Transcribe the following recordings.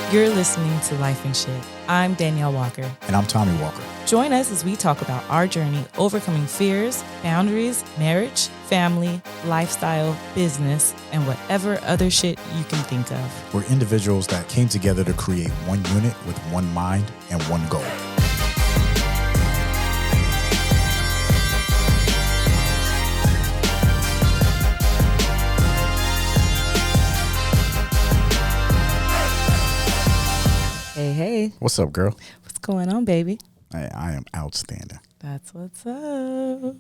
You're listening to Life and Shyt. I'm Danielle Walker. And I'm Tommy Walker. Join us as we talk about our journey overcoming fears, boundaries, marriage, family, lifestyle, business, and whatever other shit you can think of. We're individuals that came together to create one unit with one mind and one goal. Hey. What's up, girl? What's going on, baby? I am outstanding. That's what's up.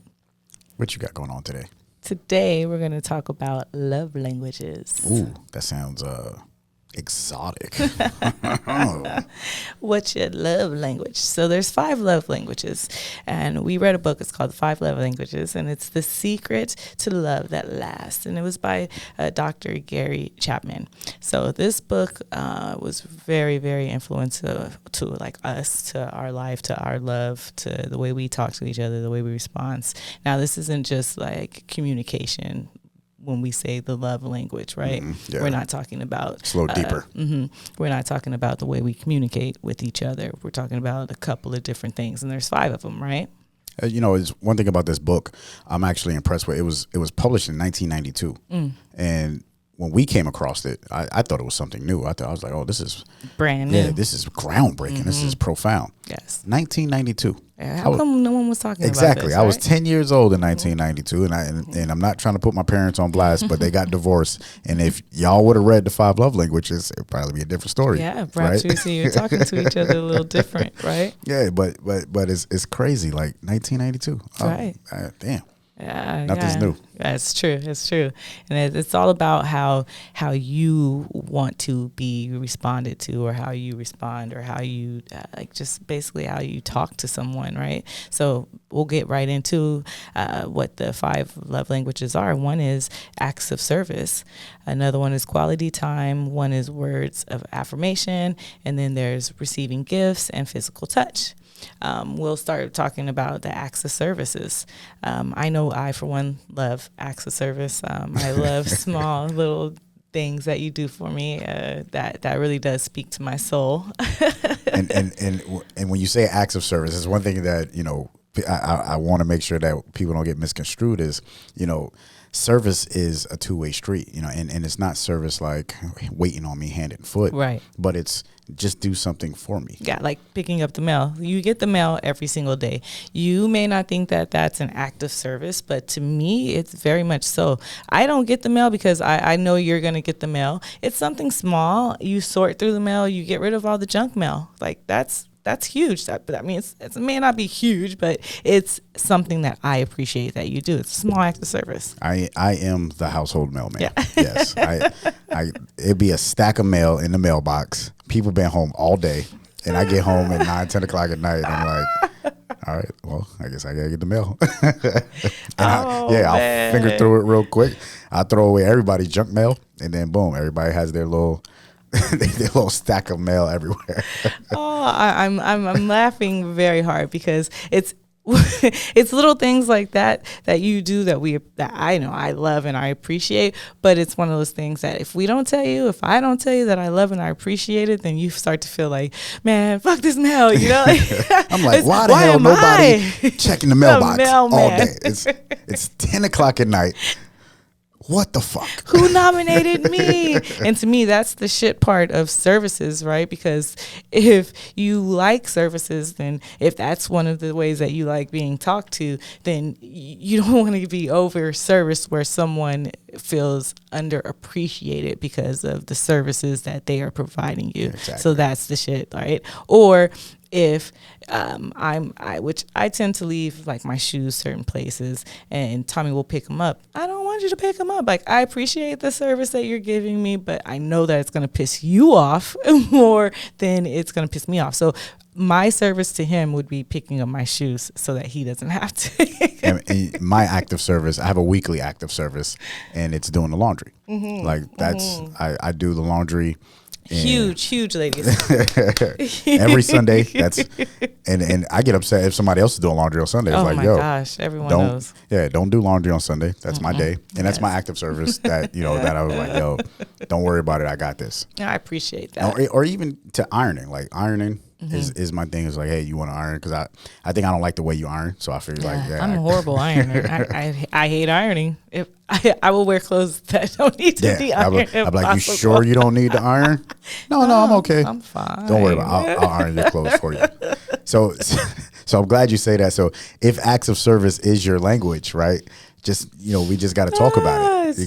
What you got going on today? Today, we're going to talk about love languages. Ooh, that sounds exotic. What's your love language? So there's 5 love languages, and we read a book. It's called 5 Love Languages, and it's The Secret to Love That Lasts, and it was by Dr. Gary Chapman. So this book was very, very influential to like us, to our life, to our love, to the way we talk to each other, the way we respond. Now, this isn't just like communication. When we say the love language, right? Yeah. We're not talking about... It's a little deeper. We're not talking about the way we communicate with each other. We're talking about a couple of different things, and there's 5 of them, right? It's one thing about this book I'm actually impressed with. It was published in 1992. And when we came across it, I thought it was something new. I was like, oh, this is... brand new. Yeah, this is groundbreaking. This is profound. Yes. 1992. How come no one was talking about this? Exactly. I was right? 10 years old in 1992, and I'm not trying to put my parents on blast, but they got divorced. And if y'all would have read the 5 love languages, it'd probably be a different story. Yeah, perhaps right? you're talking to each other a little different, right? Yeah, but it's crazy. Like 1992. Right. Damn. Yeah, Nothing's new. Yeah, it's true, and it's all about how you want to be responded to, or how you respond, or how you just basically how you talk to someone, right? So we'll get right into what the 5 love languages are. One is acts of service, another one is quality time, one is words of affirmation, and then there's receiving gifts and physical touch. We'll start talking about the acts of services. I know I, for one, love acts of service. I love small little things that you do for me. That really does speak to my soul. and when you say acts of service, it's one thing that, I want to make sure that people don't get misconstrued is, service is a two-way street, and it's not service like waiting on me hand and foot, right? But it's just do something for me. Yeah, like picking up the mail. You get the mail every single day. You may not think that that's an act of service, but to me, it's very much so. I don't get the mail because I know you're going to get the mail. It's something small. You sort through the mail. You get rid of all the junk mail. Like that's huge. That means it may not be huge, but it's something that I appreciate that you do. It's a small act of service. I am the household mailman. Yeah. Yes. It'd be a stack of mail in the mailbox. People been home all day, and I get home at 9-10 o'clock at night. And I'm like, all right, well, I guess I gotta get the mail. I'll finger through it real quick. I throw away everybody's junk mail, and then boom, everybody has their little stack of mail everywhere. I'm laughing very hard because it's it's little things like that you do that I know I love and I appreciate, but it's one of those things that if I don't tell you that I love and I appreciate it, then you start to feel like, man, fuck this mail, I'm like, why the hell nobody checking the mailbox all day? It's 10 o'clock at night. What the fuck? Who nominated me? And to me, that's the shit part of services, right? Because if you like services, then if that's one of the ways that you like being talked to, then you don't want to be over service where someone feels underappreciated because of the services that they are providing you. Exactly. So that's the shit, right? Or if which I tend to leave like my shoes certain places, and Tommy will pick them up. I don't want you to pick them up. Like, I appreciate the service that you're giving me, but I know that it's going to piss you off more than it's going to piss me off. So my service to him would be picking up my shoes so that he doesn't have to. and my act of service, I have a weekly act of service, and it's doing the laundry. Like I do the laundry Huge ladies. Every Sunday, and I get upset if somebody else is doing laundry on Sunday. It's Oh like, my yo, gosh, everyone don't knows. don't do laundry on Sunday. That's my day, and that's my act of service. That that I was like, yo, don't worry about it. I got this. I appreciate that. Or even to ironing, like ironing. Is my thing. Is like, hey, you want to iron? Because I think I don't like the way you iron, so I figure I'm a horrible ironer. I hate ironing. If I will wear clothes that don't need to be ironed. I'm like, you sure you don't need to iron? No, I'm okay. I'm fine. Don't worry about it. I'll iron your clothes for you. So I'm glad you say that. So if acts of service is your language, right? Just we just got to talk about it.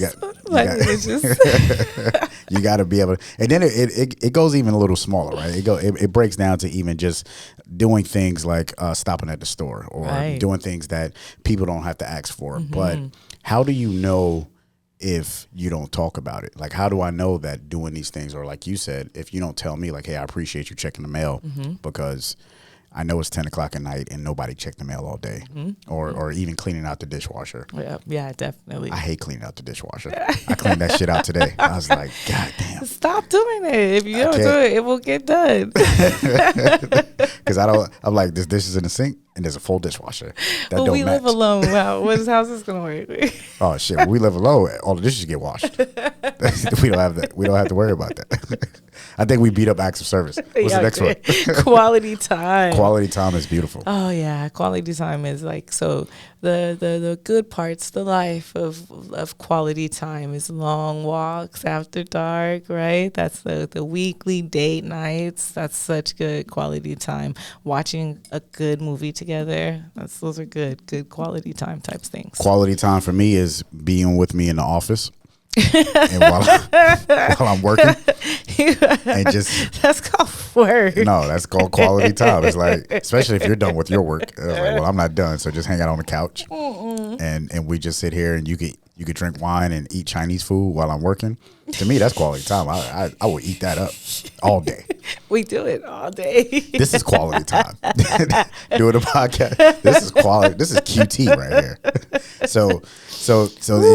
You got to be able to, and then it goes even a little smaller, right? It breaks down to even just doing things like stopping at the store or doing things that people don't have to ask for. But how do you know if you don't talk about it? Like, how do I know that doing these things, or like you said, if you don't tell me, like, hey, I appreciate you checking the mail because I know it's 10 o'clock at night and nobody checked the mail all day, or even cleaning out the dishwasher. Yeah, definitely. I hate cleaning out the dishwasher. I cleaned that shit out today. I was like, God damn. Stop doing it. If you don't do it, it will get done. Because I'm like, this dish is in the sink and there's a full dishwasher. That we live alone. Wow, how's this going to work? Oh, shit. When we live alone, all the dishes get washed. We don't have that. We don't have to worry about that. I think we beat up acts of service. What's the next one? Quality time. Quality time is beautiful. Oh yeah, quality time is like, so the good parts, the life of quality time is long walks after dark, right? That's the weekly date nights. That's such good quality time. Watching a good movie together. Those are good quality time types things. Quality time for me is being with me in the office. And while I'm working, and just that's called work. No, that's called quality time. It's like, especially if you're done with your work. It's like, well, I'm not done, so just hang out on the couch, and we just sit here, and you could drink wine and eat Chinese food while I'm working. To me, that's quality time. I will eat that up all day. We do it all day. This is quality time. Doing a podcast. This is quality. This is QT right here. So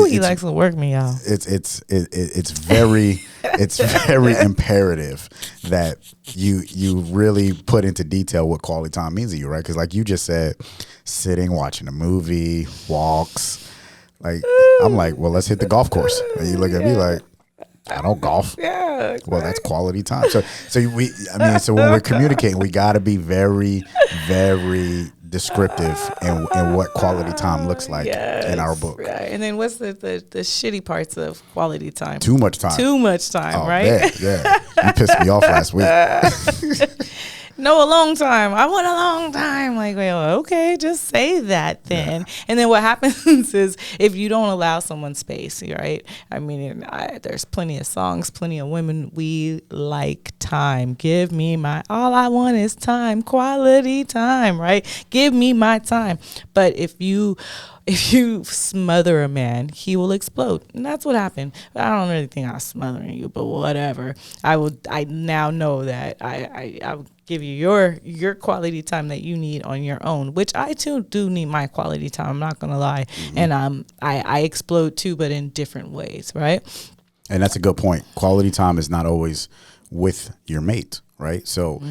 he likes to work me out. It's very imperative that you really put into detail what quality time means to you, right? Because like you just said, sitting, watching a movie, walks. Like, I'm like, well, let's hit the golf course. And you look at me like, I don't golf. Yeah. Well, that's quality time. So when we're communicating, we got to be very, very descriptive in what quality time looks like in our book. Right. And then what's the shitty parts of quality time? Too much time. Right? Yeah. You pissed me off last week. No, a long time. I want a long time. Like, well, okay, just say that then. Yeah. And then what happens is if you don't allow someone space, right? I mean, there's plenty of songs, plenty of women. We like time. Give me all I want is time, quality time, right? Give me my time. But if you smother a man, he will explode. And that's what happened. I don't really think I was smothering you, but whatever. I now know that I will give you your quality time that you need on your own, which I too do need my quality time. I'm not gonna lie. And I explode too, but in different ways, right? And that's a good point. Quality time is not always with your mate. Right. So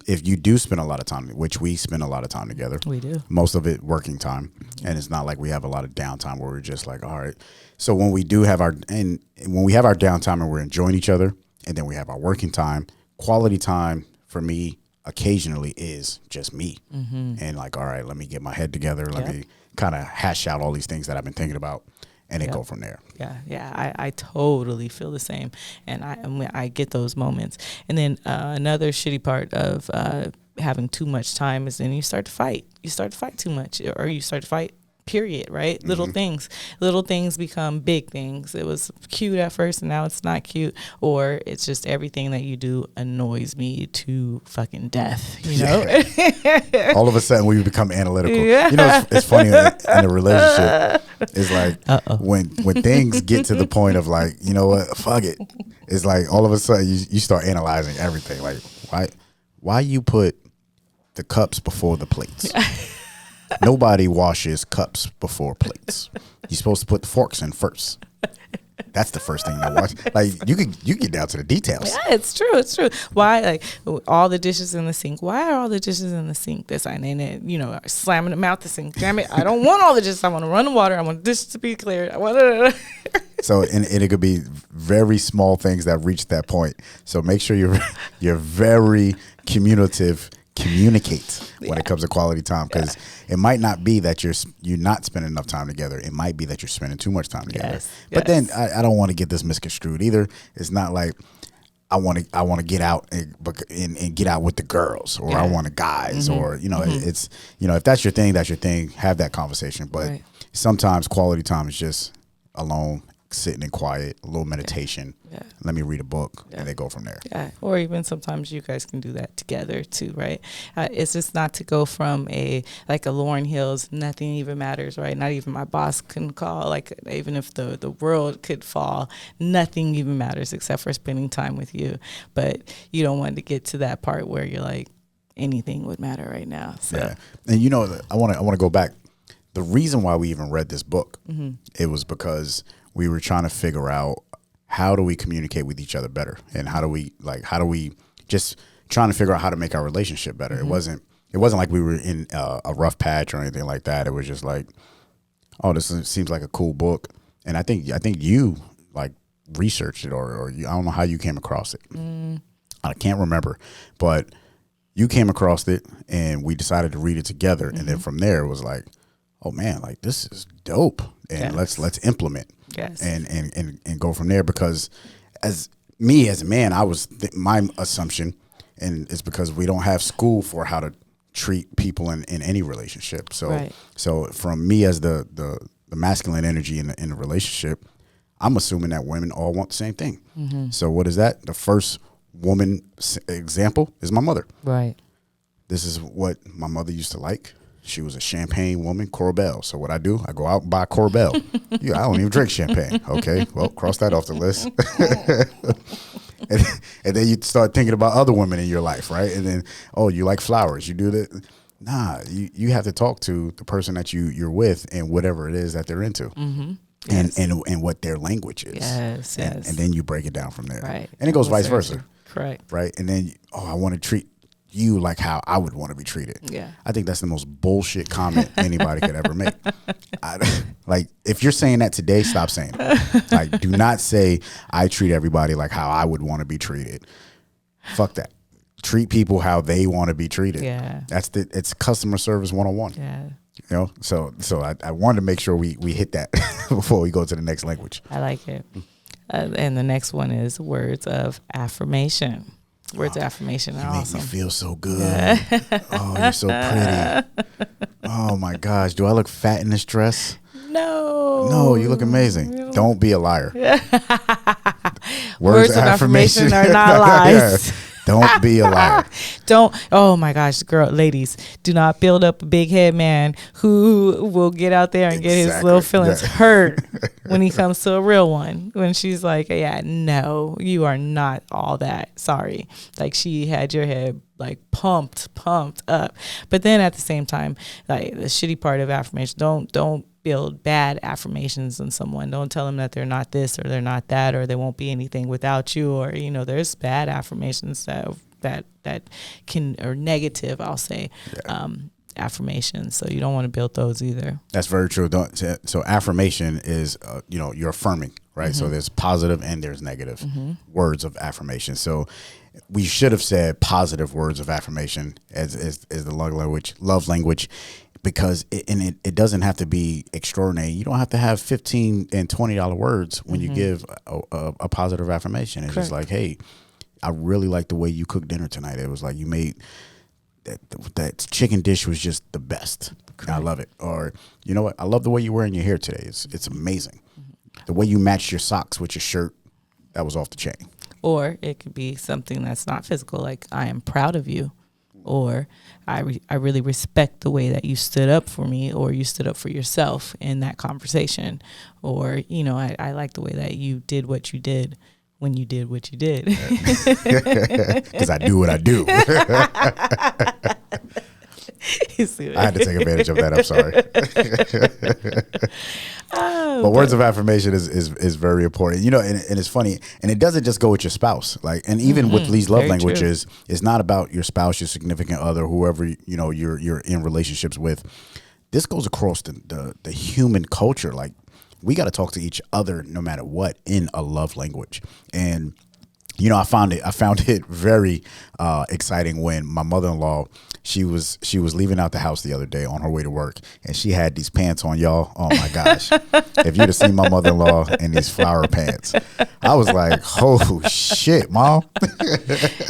if you do spend a lot of time, which we spend a lot of time together, we do, most of it working time. And it's not like we have a lot of downtime where we're just like, all right. So when we do have when we have our downtime and we're enjoying each other, and then we have our working time, quality time for me occasionally is just me. And like, all right, let me get my head together. Let me kind of hash out all these things that I've been thinking about. And then go from there. Yeah. I totally feel the same, and I get those moments. And then another shitty part of having too much time is then you start to fight. You start to fight too much, or you start to fight. Period. Right? Little things become big things. It was cute at first, and now it's not cute, or it's just everything that you do annoys me to fucking death. You know. All of a sudden, we become analytical. Yeah. You know, it's funny in a relationship. It's like when things get to the point of like, you know what, fuck it. It's like all of a sudden you start analyzing everything. Like why you put the cups before the plates? Nobody washes cups before plates. You're supposed to put the forks in first. That's the first thing I watch. Like you get down to the details. Yeah, it's true. It's true. Why, like, all the dishes in the sink? Why are all the dishes in the sink? This and then, slamming them out the sink. Damn it! I don't want all the dishes. I want to run the water. I want the dishes to be cleared. I want. So, and it could be very small things that reach that point. So make sure you're very communicate when it comes to quality time, because it might not be that you're not spending enough time together. It might be that you're spending too much time together. Yes. But then I don't want to get this misconstrued either. It's not like I want to get out and get out with the girls, or I want the guys, or it's if that's your thing, that's your thing. Have that conversation. But sometimes quality time is just alone, sitting in quiet, a little meditation. Yeah. Let me read a book, and they go from there. Yeah, or even sometimes you guys can do that together too, right? It's just not to go from a Lauryn Hill's nothing even matters, right? Not even my boss can call. Like, even if the world could fall, nothing even matters except for spending time with you. But you don't want to get to that part where you're like, anything would matter right now. So. Yeah, and I want to go back. The reason why we even read this book, it was because we were trying to figure out, how do we communicate with each other better, and how do we just trying to figure out how to make our relationship better. It wasn't like we were in a rough patch or anything like that. It was just like, oh, this seems like a cool book. And I think you like researched it, or I don't know how you came across it. I can't remember, but you came across it and we decided to read it together. And then from there it was like, oh man, like this is dope. And let's implement. Yes. And go from there, because as a man, I was my assumption, and it's because we don't have school for how to treat people in any relationship. So so from me as the masculine energy in a relationship, I'm assuming that women all want the same thing. So what is that? The first woman example is my mother. Right. This is what my mother used to like. She was a champagne woman, Corbel. So what I do, I go out and buy Corbel. I don't even drink champagne. Okay, well, cross that off the list. and then you start thinking about other women in your life, right? And then, oh, you like flowers. You do that. Nah, you have to talk to the person that you're with and whatever it is that they're into. And what their language is. Yes. And then you break it down from there. Right. And it goes vice versa. Correct. Right. And then, I want to treat you like how I would want to be treated. Yeah. I think that's the most bullshit comment anybody could ever make. Like, if you're saying that today, stop saying it. Like, do not say I treat everybody like how I would want to be treated. Fuck that. Treat people how they want to be treated. Yeah. It's customer service 101. Yeah. So I wanted to make sure we hit that before we go to the next language. I like it. And the next one is words of affirmation. Words of affirmation are awesome. You make me feel so good. Oh, you're so pretty. Oh my gosh, do I look fat in this dress? No, you look amazing. Don't be a liar. Words of affirmation are not lies. Don't be a liar. Oh my gosh, ladies, do not build up a big head man who will get out there and get his little feelings hurt when he comes to a real one. When she's like, yeah, no, you are not all that. Sorry. Like, she had your head like pumped up. But then at the same time, like, the shitty part of affirmation, don't build bad affirmations on someone. Don't tell them that they're not this or they're not that, or they won't be anything without you, or there's bad affirmations that can, or negative, I'll say, affirmations. So you don't want to build those either. That's very true. So affirmation is you're affirming, right? So there's positive and there's negative words of affirmation. So we should have said positive words of affirmation as the love language. Because it doesn't have to be extraordinary. You don't have to have $15 and $20 words when you give a positive affirmation. It's just like, hey, I really like the way you cooked dinner tonight. It was like you made that chicken dish was just the best. I love it. Or, you know what? I love the way you're wearing your hair today. It's amazing. The way you matched your socks with your shirt, that was off the chain. Or it could be something that's not physical, like, I am proud of you. Or I really respect the way that you stood up for me, or you stood up for yourself in that conversation. Or, I like the way that you did what you did when you did what you did. Because I do what I do. I had to take advantage of that. I'm sorry. But words of affirmation is very important. You know, and it's funny. And it doesn't just go with your spouse. Like, and even with these love languages, it's not about your spouse, your significant other, whoever, you know, you're in relationships with. This goes across the human culture. Like, we got to talk to each other no matter what in a love language. And you know, I found it very exciting when my mother-in-law, she was leaving out the house the other day on her way to work, and she had these pants on, y'all. Oh my gosh. If you'd have seen my mother-in-law in these flower pants, I was like, oh shit, Mom.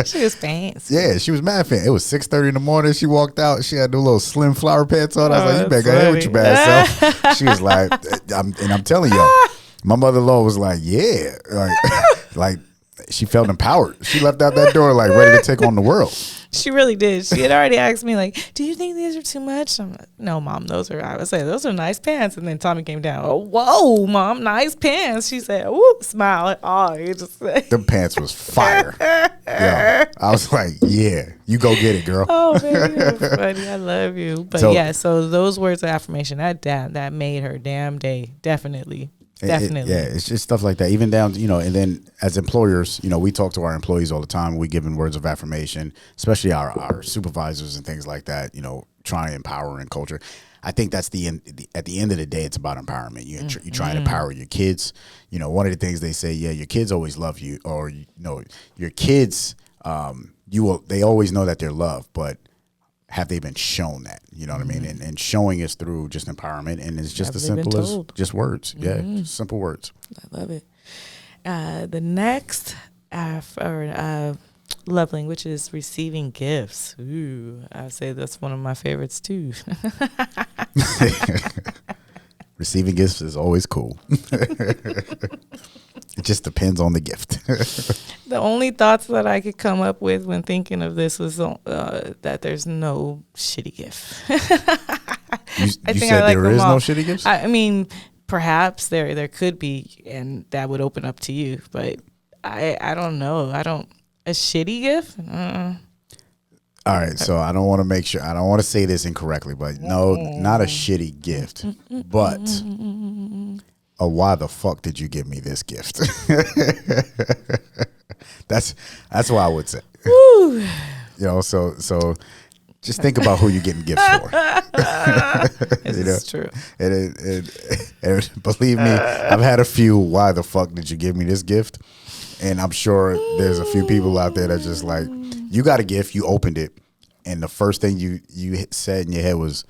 She was fancy. Yeah, she was mad fan. It was 6:30 in the morning. She walked out. She had the little slim flower pants on. I was like, you better go ahead with your bad self. She was like, I'm telling y'all, my mother-in-law was like, yeah, like she felt empowered. She left out that door like ready to take on the world. She really did. She had already asked me, like, do you think these are too much? I'm like, no, Mom, I would say those are nice pants. And then Tommy came down. Oh, whoa, Mom, nice pants. She said, whoop, smile. Oh, you just them pants was fire. Yeah, I was like, yeah, you go get it, girl. Oh, man, you're funny. I love you. But so those words of affirmation, that made her damn day. Definitely. Definitely. It's just stuff like that. Even down, you know, and then as employers, you know, we talk to our employees all the time. We give them words of affirmation, especially our supervisors and things like that, you know, trying to empower and culture. I think that's at the end of the day, it's about empowerment. You try and empower your kids. You know, one of the things they say, yeah, your kids always love you, or, you know, your kids, they always know that they're loved, but have they been shown that? You know what I mean? And showing is through just empowerment, and it's just as simple as just words. Yeah, simple words. I love it. The next love language is receiving gifts. Ooh, I say that's one of my favorites too. Receiving gifts is always cool. It just depends on the gift. The only thoughts that I could come up with when thinking of this was that there's no shitty gift. You said there is no shitty gifts? I mean, perhaps there could be, and that would open up to you. But I don't know. A shitty gift? All right, so I don't want to say this incorrectly, but no, not a shitty gift, but why the fuck did you give me this gift? That's what I would say. Woo. You know, so just think about who you're getting gifts for. It's true. And believe me, I've had a few. Why the fuck did you give me this gift? And I'm sure there's a few people out there that just like, you got a gift, you opened it, and the first thing you said in your head was,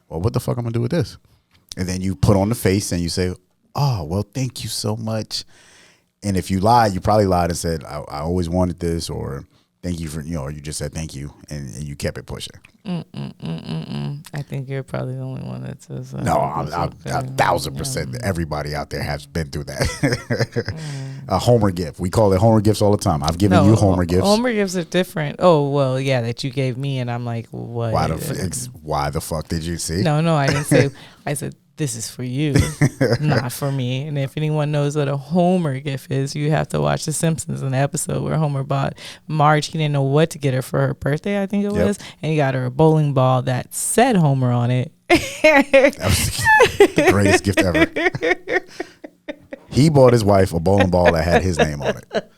well, what the fuck I'm gonna do with this? And then you put on the face and you say, oh, well, thank you so much. And if you lied, you probably lied and said, I always wanted this, or thank you for, you know, or you just said thank you, and you kept it pushing. I think you're probably the only one that says no, I'm 1,000%. Everybody out there has been through that. A Homer gift. We call it Homer gifts all the time. I've given you Homer gifts. Homer gifts are different. Oh, well, yeah, that you gave me, and I'm like, what? Why the fuck did you see? No, I didn't say. I said, this is for you, not for me. And if anyone knows what a Homer gift is, you have to watch The Simpsons, an episode where Homer bought Marge. He didn't know what to get her for her birthday, I think it was. And he got her a bowling ball that said Homer on it. That was the greatest gift ever. He bought his wife a bowling ball that had his name on it.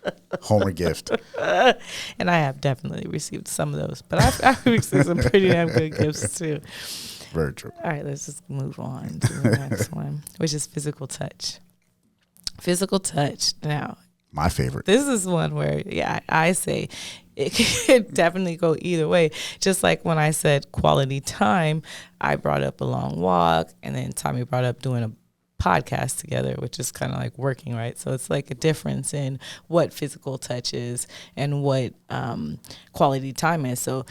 Homer gift. And I have definitely received some of those. But I've received some pretty damn good gifts too. Very true. All right, let's just move on to the next one, which is physical touch. Physical touch. Now, my favorite. This is one where, I say it could definitely go either way. Just like when I said quality time, I brought up a long walk, and then Tommy brought up doing a podcast together, which is kind of like working, right? So it's like a difference in what physical touch is and what quality time is. So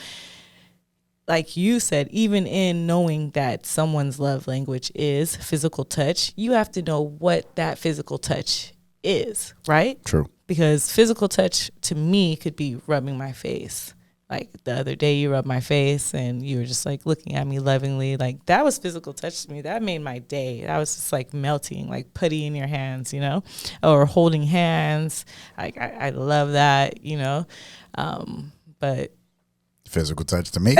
like you said, even in knowing that someone's love language is physical touch, you have to know what that physical touch is, right? True. Because physical touch to me could be rubbing my face. Like the other day you rubbed my face and you were just like looking at me lovingly. Like that was physical touch to me. That made my day. That was just like melting, like putty in your hands, you know, or holding hands. Like I love that, you know. But Physical touch to me.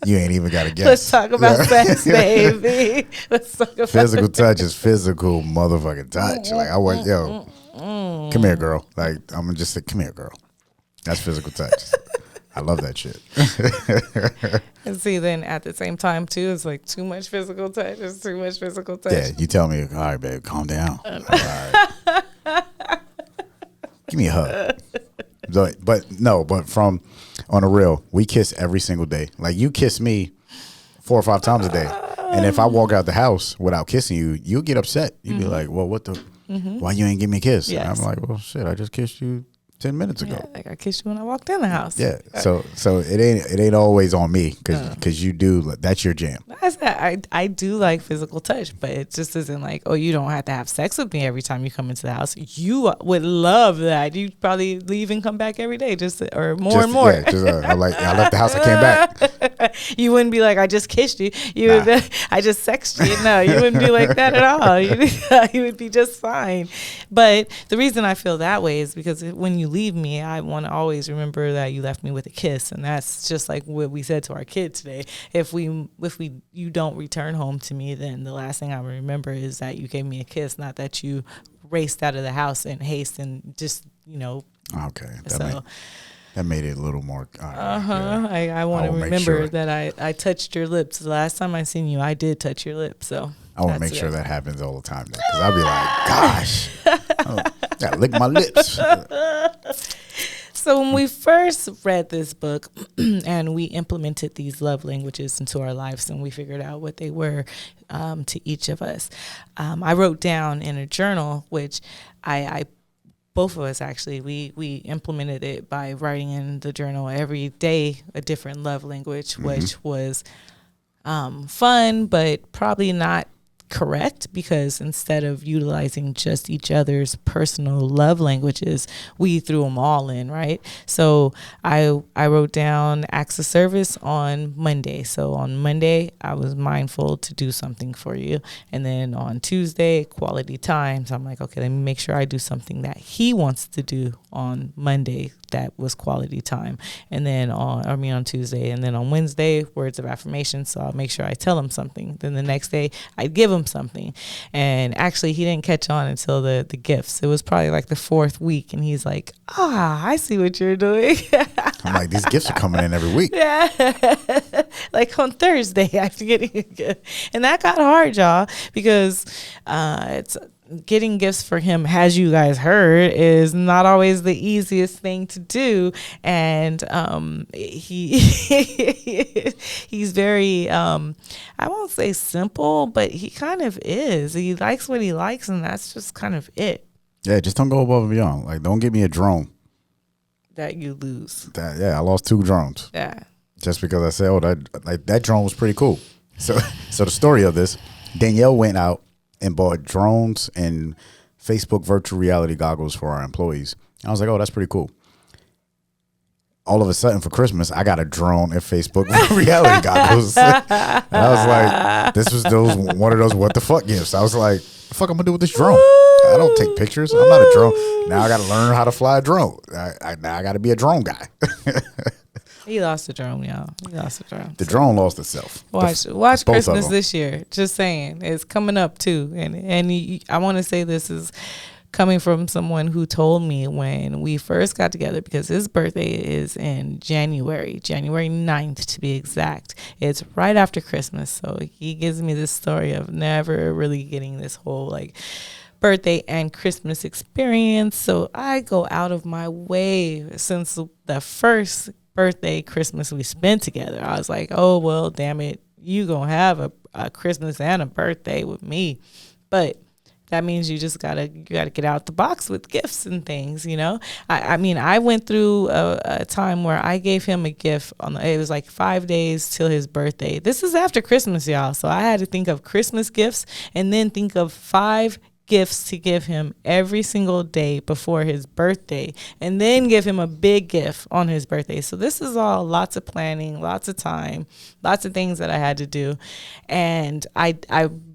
You ain't even got to guess. Let's talk about sex, baby. Let's talk about Physical touch is physical motherfucking touch. Like I want, come here, girl. Like I'm gonna just say, come here, girl. That's physical touch. I love that shit. And see, then at the same time too, it's like too much physical touch. It's too much physical touch. Yeah, you tell me, all right, babe, calm down. All right. Give me a hug. But from on the real, we kiss every single day. Like you kiss me 4 or 5 times a day. And if I walk out the house without kissing you, you'll get upset. You'll be like, well, what the, why you ain't give me a kiss? Yes. And I'm like, well, shit, I just kissed you 10 minutes ago. Yeah, like I kissed you when I walked in the house. Yeah. So it ain't always on me because you do, that's your jam. I said I do like physical touch, but it just isn't like, oh, you don't have to have sex with me every time you come into the house. You would love that. You'd probably leave and come back every day, or more and more. Yeah, I left the house, I came back. You wouldn't be like, I just kissed you. Would be, I just sexed you. No, you wouldn't be like that at all. You would be just fine. But the reason I feel that way is because when you leave me, I want to always remember that you left me with a kiss, and that's just like what we said to our kid today. If you don't return home to me, then the last thing I remember is that you gave me a kiss, not that you raced out of the house in haste and just Okay, so. That made it a little more. I want to remember that I touched your lips. The last time I seen you, I did touch your lips. So I want to make sure that happens all the time. Because I'll be like, gosh, gotta lick my lips. So when we first read this book and we implemented these love languages into our lives and we figured out what they were to each of us, I wrote down in a journal, which I both of us actually, we implemented it by writing in the journal every day a different love language, which was fun, but probably not correct, because instead of utilizing just each other's personal love languages, we threw them all in, right? So I wrote down acts of service on Monday. So on Monday, I was mindful to do something for you. And then on Tuesday, quality time. So I'm like, okay, let me make sure I do something that he wants to do on Monday. That was quality time. And then on Tuesday, and then on Wednesday, words of affirmation. So I'll make sure I tell him something. Then the next day I give him something. And actually he didn't catch on until the gifts. It was probably like the 4th week. And he's like, I see what you're doing. I'm like, these gifts are coming in every week. Yeah. Like on Thursday after getting a gift. And that got hard, y'all, because it's getting gifts for him, as you guys heard, is not always the easiest thing to do. And he's very I won't say simple, but he kind of is. He likes what he likes, and that's just kind of it. Yeah, just don't go above and beyond. Like, don't give me a drone that you lose. I lost 2 drones. Yeah. Just because I said, that drone was pretty cool. So the story of this, Danielle went out and bought drones and Facebook virtual reality goggles for our employees. I was like, that's pretty cool. All of a sudden for Christmas, I got a drone and Facebook reality goggles. And I was like, this was one of those what the fuck gifts. I was like, the fuck I'm gonna do with this drone? I don't take pictures. I'm not a drone. Now I got to learn how to fly a drone. Now I got to be a drone guy. He lost the drone, y'all. He lost the drone. The drone lost itself. Watch Christmas this year. Just saying, it's coming up too. And I want to say this is coming from someone who told me when we first got together, because his birthday is in January 9th to be exact. It's right after Christmas. So he gives me this story of never really getting this whole like birthday and Christmas experience. So I go out of my way since the first birthday Christmas we spent together. I was like, oh well, damn it, you gonna have a Christmas and a birthday with me. But that means you just gotta get out the box with gifts and things, you know. I mean, I went through a time where I gave him a gift it was like 5 days till his birthday. This is after Christmas, y'all. So I had to think of Christmas gifts and then think of 5 gifts to give him every single day before his birthday, and then give him a big gift on his birthday. So this is all lots of planning, lots of time, lots of things that I had to do. And I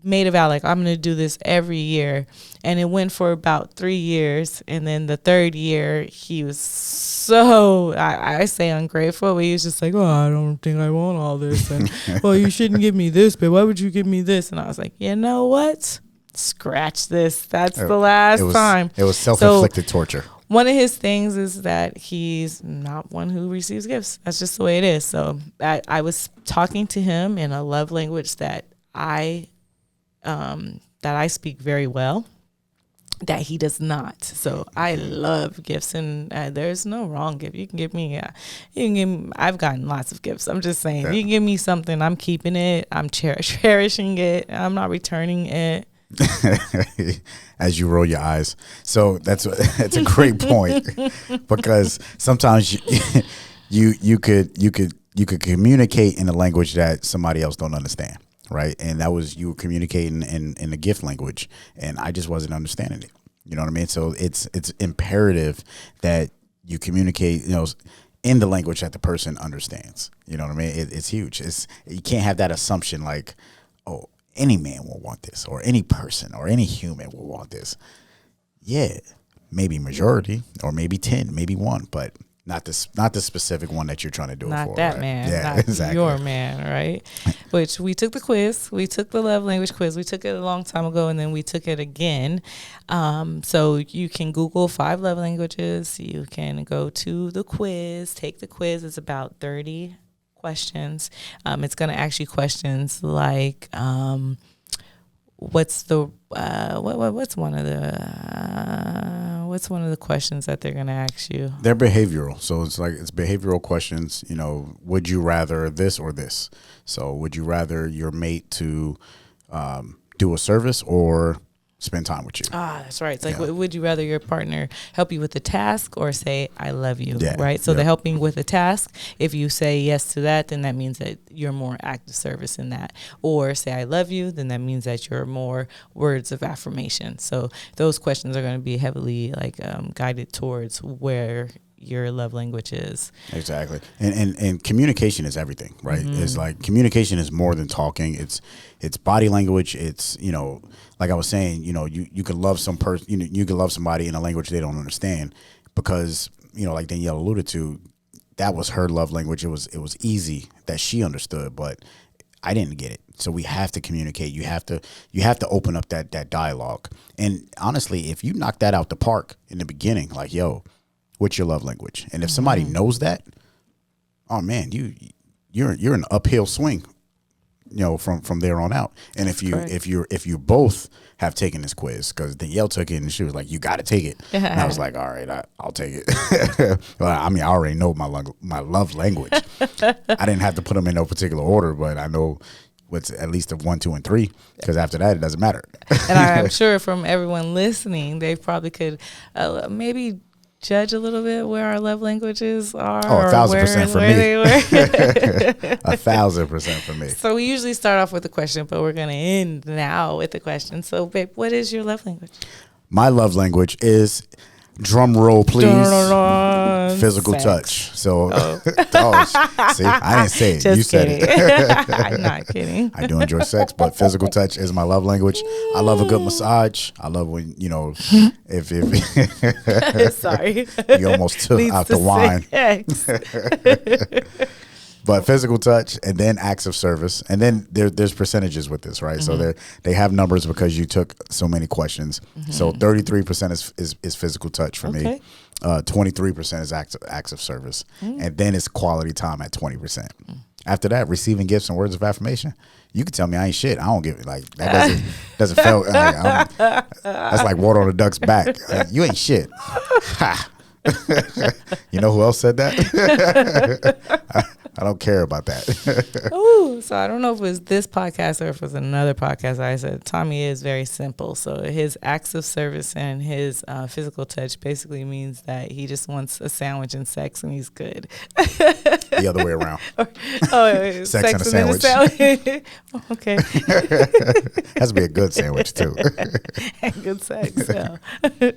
made a vow, like, I'm going to do this every year. And it went for about 3 years. And then the third year, he was so, I say ungrateful, but he was just like, oh, I don't think I want all this. And, well, you shouldn't give me this, but why would you give me this? And I was like, you know what? Scratch this. That's the last time. It was self-inflicted torture. One of his things is that he's not one who receives gifts. That's just the way it is. So I was talking to him in a love language that I speak very well, that he does not. So I love gifts, and there's no wrong gift. You can give me, I've gotten lots of gifts. I'm just saying, you can give me something, I'm keeping it. I'm cherishing it. I'm not returning it. As you roll your eyes. So that's a great point, because sometimes you could communicate in a language that somebody else don't understand, right? And that was, you were communicating in the gift language, and I just wasn't understanding it. You know what I mean? So it's imperative that you communicate, in the language that the person understands. You know what I mean? It's huge. You can't have that assumption like, oh, any man will want this, or any person or any human will want this. Yeah, maybe majority, or maybe 10, maybe 1, but not the specific one that you're trying to do it for. Not that right? man, yeah, not exactly. your man, right? Which we took the quiz. We took the love language quiz. We took it a long time ago, and then we took it again. So you can Google 5 love languages. You can go to the quiz, take the quiz. It's about 30 questions. It's going to ask you questions like, what's one of the questions that they're going to ask you? They're behavioral. So it's behavioral questions. Would you rather this or this? So would you rather your mate to do a service or spend time with you? That's right. It's like, would you rather your partner help you with the task or say, I love you, Yeah. right? So they're helping with the task. If you say yes to that, then that means that you're more active service in that. Or say, I love you, then that means that you're more words of affirmation. So those questions are going to be heavily guided towards where your love language is. Exactly. And communication is everything, right? Mm-hmm. It's like, communication is more than talking. It's body language. It's, like I was saying, you could love some person, you could love somebody in a language they don't understand, because, like Danielle alluded to, that was her love language. It was easy that she understood, but I didn't get it. So we have to communicate. You have to open up that dialogue. And honestly, if you knock that out the park in the beginning, like, yo, what's your love language? And if somebody knows that, oh man, you're an uphill swing, from there on out. And if you both have taken this quiz, because Danielle took it and she was like, you got to take it. And I was like, all right, I'll take it. Well, I mean, I already know my love language. I didn't have to put them in no particular order, but I know what's at least a 1, 2, and 3, because after that, it doesn't matter. And I'm sure from everyone listening, they probably could maybe judge a little bit where our love languages are. Oh, 1,000% for me. 1,000% for me. So we usually start off with a question, but we're going to end now with a question. So, babe, what is your love language? My love language is, drum roll, please, physical sex. Touch. So, see, I didn't say it. Just you kidding. said it. I'm not kidding. I do enjoy sex, but physical touch is my love language. I love a good massage. I love when, if Sorry. you almost took out the wine. But physical touch, and then acts of service, and then there's percentages with this, right? Mm-hmm. So they have numbers because you took so many questions. Mm-hmm. So 33% is physical touch for me. 23% is acts of service, and then it's quality time at 20%. After that, receiving gifts and words of affirmation. You can tell me I ain't shit. I don't give it, like, that doesn't feel like, that's like water on a duck's back. Like, you ain't shit. Ha. You know who else said that? I don't care about that. Ooh, so I don't know if it was this podcast or if it was another podcast. I said Tommy is very simple. So his acts of service and his physical touch basically means that he just wants a sandwich and sex, and he's good. The other way around. Sex and a sandwich. Oh, okay. Has to be a good sandwich too. And good sex. Yeah. And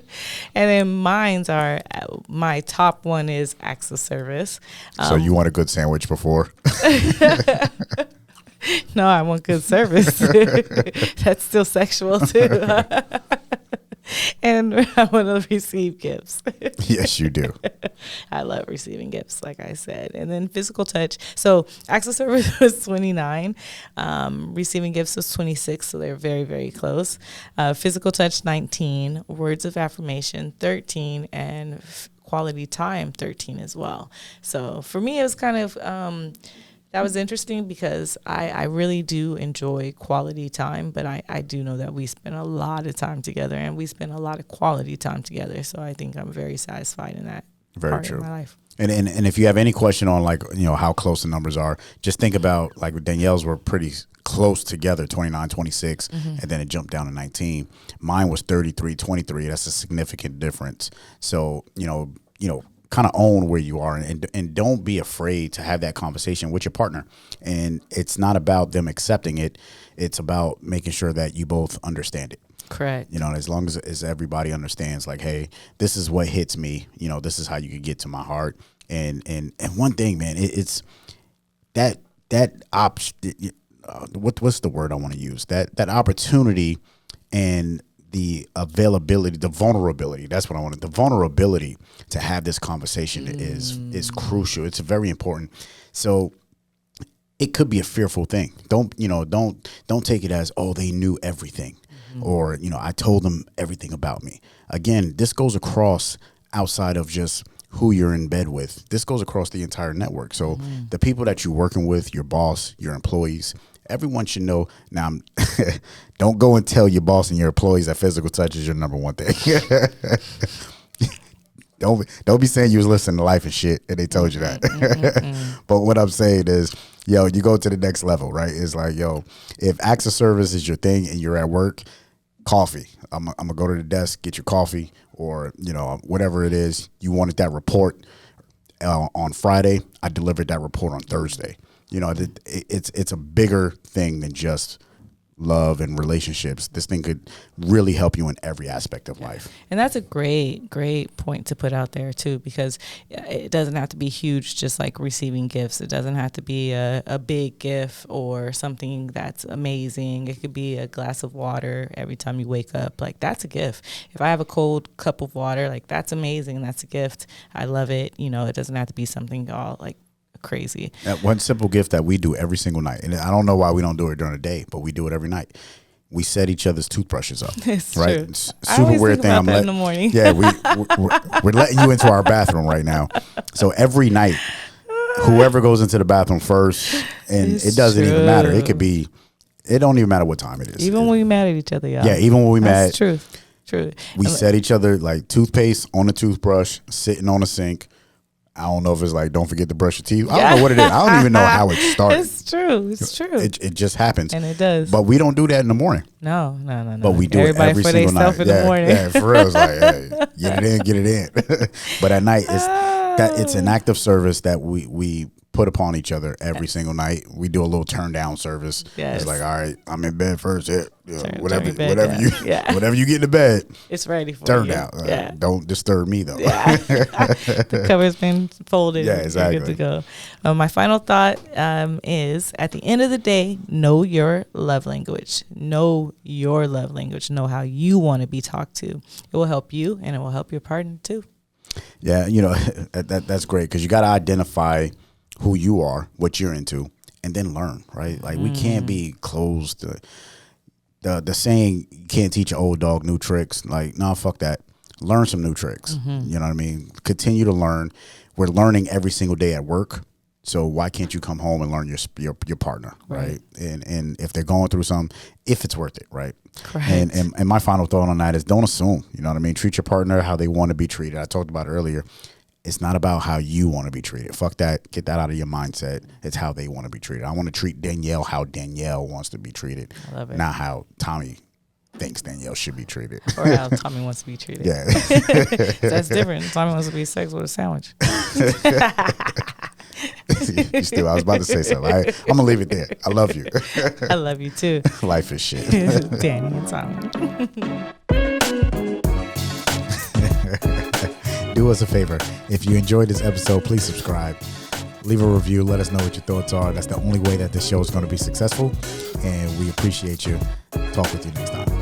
then mine's are, my top one is acts of service. So you want a good sandwich before? No, I want good service. That's still sexual too. And I want to receive gifts. Yes, you do. I love receiving gifts, like I said. And then physical touch. So acts of service was 29. Receiving gifts was 26. So they're very, very close. Physical touch, 19. Words of affirmation, 13. And quality time, 13 as well. So for me, it was kind of... that was interesting because I really do enjoy quality time, but I do know that we spend a lot of time together, and we spend a lot of quality time together. So I think I'm very satisfied in that part of my life. And if you have any question on, like, you know, how close the numbers are, just think about, like, Danielle's were pretty close together, 29, 26, and then it jumped down to 19. Mine was 33, 23. That's a significant difference. So, you know, kind of own where you are, and don't be afraid to have that conversation with your partner. And it's not about them accepting it. It's about making sure that you both understand it. Correct. You know, as long as everybody understands, like, hey, this is what hits me. You know, this is how you can get to my heart. And one thing, man, it's what's the word I want to use? That opportunity and the availability, the vulnerability. That's what I wanted. The vulnerability to have this conversation is crucial. It's very important. So it could be a fearful thing. Don't take it as, oh, they knew everything, or, you know, I told them everything about me. Again, this goes across outside of just who you're in bed with. This goes across the entire network. So the people that you're working with, your boss, your employees, everyone should know. Now, don't go and tell your boss and your employees that physical touch is your number one thing. Don't be saying you was listening to Lyfe and Shyt and they told you that. But what I'm saying is, yo, you go to the next level, right? It's like, yo, if acts of service is your thing and you're at work, coffee. I'm gonna go to the desk, get your coffee, or, you know, whatever it is. You wanted that report on Friday. I delivered that report on Thursday. You know, it's a bigger thing than just love and relationships. This thing could really help you in every aspect of life. And that's a great point to put out there too, because it doesn't have to be huge, just like receiving gifts. It doesn't have to be a big gift or something that's amazing. It could be a glass of water every time you wake up. Like, that's a gift. If I have a cold cup of water, like, that's amazing. That's a gift. I love it. You know, it doesn't have to be something all like crazy. One simple gift that we do every single night, and I don't know why we don't do it during the day, but we do it every night. We set each other's toothbrushes up. It's right? True. It's super weird thing. In the morning. Yeah, we're letting you into our bathroom right now. So every night, whoever goes into the bathroom first, and it doesn't even matter. It could be. It don't even matter what time it is. Even when we mad at each other, y'all. Yeah, even when we mad. True. We set each other, like, toothpaste on the toothbrush, sitting on the sink. I don't know if it's like, don't forget to brush your teeth. I don't know what it is. I don't even know how it started. It's true. It just happens. And it does. But we don't do that in the morning. No. But we do Everybody it every for single night. in the morning. Yeah, for real. It's like, hey, get it in. But at night, it's an act of service that we put upon each other every single night. We do a little turn down service. Yes. It's like, all right, I'm in bed first. Whatever you get in bed, it's ready for turn you. down. Don't disturb me though. Yeah. The cover's been folded. Yeah, exactly. You're good to go. My final thought is, at the end of the day, know your love language. Know your love language. Know how you want to be talked to. It will help you, and it will help your partner too. Yeah, you know, that's great, because you got to identify who you are, what you're into, and then learn, right? Like, we can't be closed. The saying, you can't teach an old dog new tricks. Like, no, fuck that. Learn some new tricks. You know what I mean? Continue to learn. We're learning every single day at work. So why can't you come home and learn your partner, right? And if they're going through something, if it's worth it, right? Correct. And my final thought on that is, don't assume. You know what I mean? Treat your partner how they want to be treated. I talked about it earlier. It's not about how you want to be treated. Fuck that. Get that out of your mindset. It's how they want to be treated. I want to treat Danielle how Danielle wants to be treated. I love it. Not how Tommy thinks Danielle should be treated. Or how Tommy wants to be treated. Yeah. That's different. Tommy wants to be sex with a sandwich. You still, I was about to say something. I'm going to leave it there. I love you. I love you too. Life is shit. Dani and Tommy. Do us a favor. If you enjoyed this episode, please subscribe. Leave a review. Let us know what your thoughts are. That's the only way that this show is going to be successful. And we appreciate you. Talk with you next time.